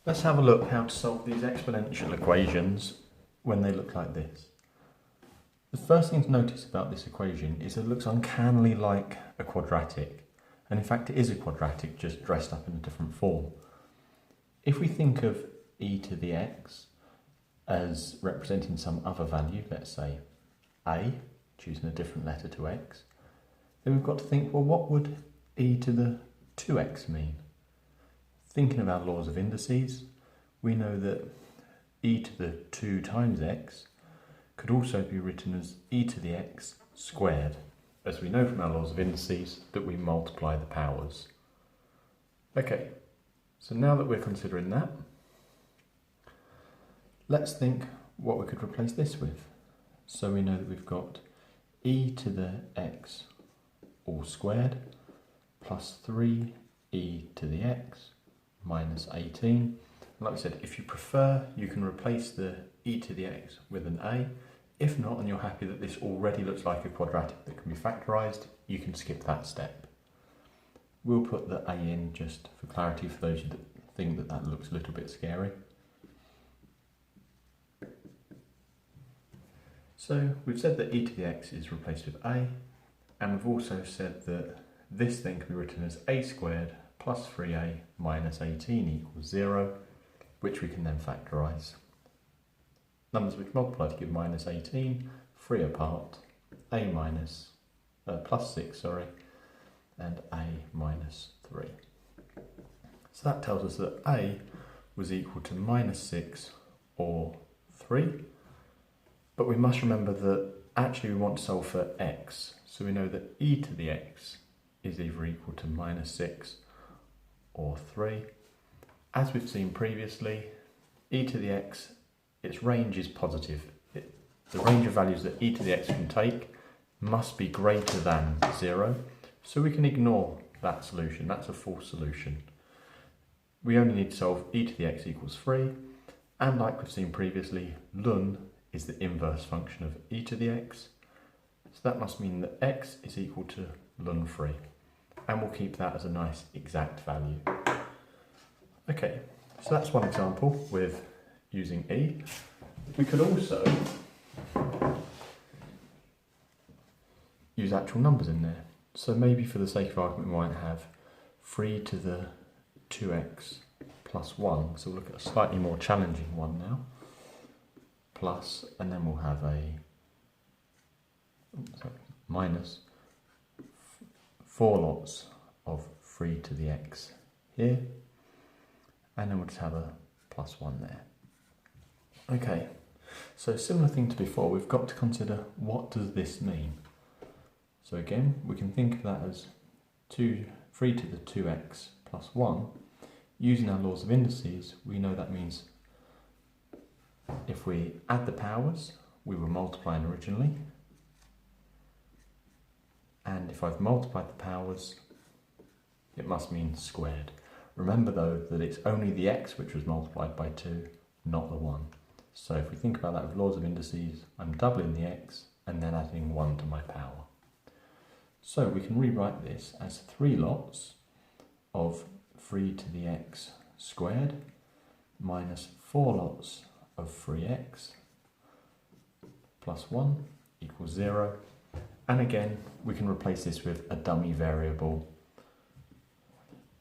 Let's have a look how to solve these exponential equations when they look like this. The first thing to notice about this equation is it looks uncannily like a quadratic, and in fact it is a quadratic just dressed up in a different form. If we think of e to the x as representing some other value, let's say a, choosing a different letter to x, then we've got to think, well, what would e to the 2x mean? Thinking of our laws of indices, we know that e to the 2 times x could also be written as e to the x squared, as we know from our laws of indices that we multiply the powers. Okay, so now that we're considering that, let's think what we could replace this with. So we know that we've got e to the x all squared plus 3e to the x minus 18. Like I said, if you prefer, you can replace the e to the x with an a. If not, and you're happy that this already looks like a quadratic that can be factorised, you can skip that step. We'll put the a in just for clarity for those that think that that looks a little bit scary. So we've said that e to the x is replaced with a, and we've also said that this thing can be written as a squared plus 3a minus 18 equals 0, which we can then factorise. Numbers which multiply to give minus 18, 3 apart, a minus, plus 6, and a minus 3. So that tells us that a was equal to minus 6 or 3, but we must remember that actually we want to solve for x, so we know that e to the x is either equal to minus 6 or 3. As we've seen previously, e to the x, its range is positive. The range of values that e to the x can take must be greater than 0, so we can ignore that solution. That's a false solution. We only need to solve e to the x equals 3, and like we've seen previously, ln is the inverse function of e to the x, so that must mean that x is equal to ln 3. And we'll keep that as a nice exact value. Okay, so that's one example with using e. We could also use actual numbers in there. So maybe for the sake of argument we might have 3 to the 2x plus 1. So we'll look at a slightly more challenging one now. Plus, and then we'll have a minus 4 lots of 3 to the x here, and then we'll just have a plus 1 there. Okay, so similar thing to before, we've got to consider what does this mean. So again, we can think of that as 3 to the 2x plus 1. Using our laws of indices, we know that means if we add the powers, we were multiplying originally. And if I've multiplied the powers, it must mean squared. Remember though that it's only the x which was multiplied by 2, not the 1. So if we think about that with laws of indices, I'm doubling the x and then adding 1 to my power. So we can rewrite this as 3 lots of 3 to the x squared minus 4 lots of 3x plus 1 equals 0. And again, we can replace this with a dummy variable.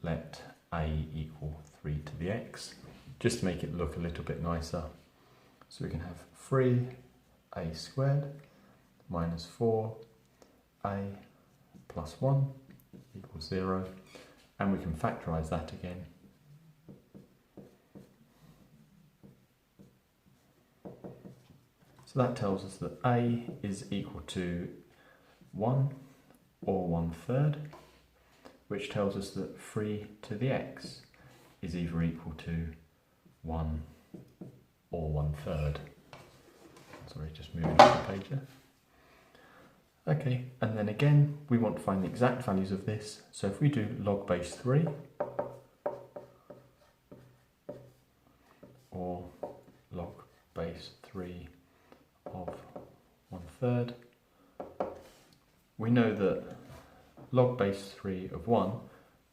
Let a equal 3 to the x, just to make it look a little bit nicer. So we can have 3a squared minus 4a plus 1 equals 0. And we can factorise that again. So that tells us that a is equal to 1 or 1/3, which tells us that 3 to the x is either equal to 1 or 1/3. Sorry, just moving off the page there. Okay, and then again, we want to find the exact values of this. So if we do log base 3 or log base 3 of 1/3, we know that log base 3 of 1,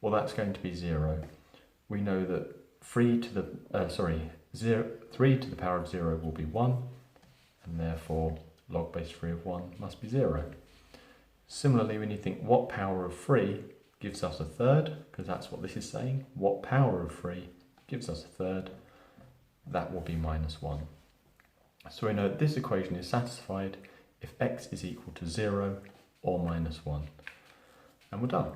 well, that's going to be 0. We know that 3 to the power of 0 will be 1, and therefore log base 3 of 1 must be 0. Similarly, when you think what power of 3 gives us a third, because that's what this is saying, what power of 3 gives us a third, that will be minus 1. So we know that this equation is satisfied if x is equal to 0 or minus 1. And we're done.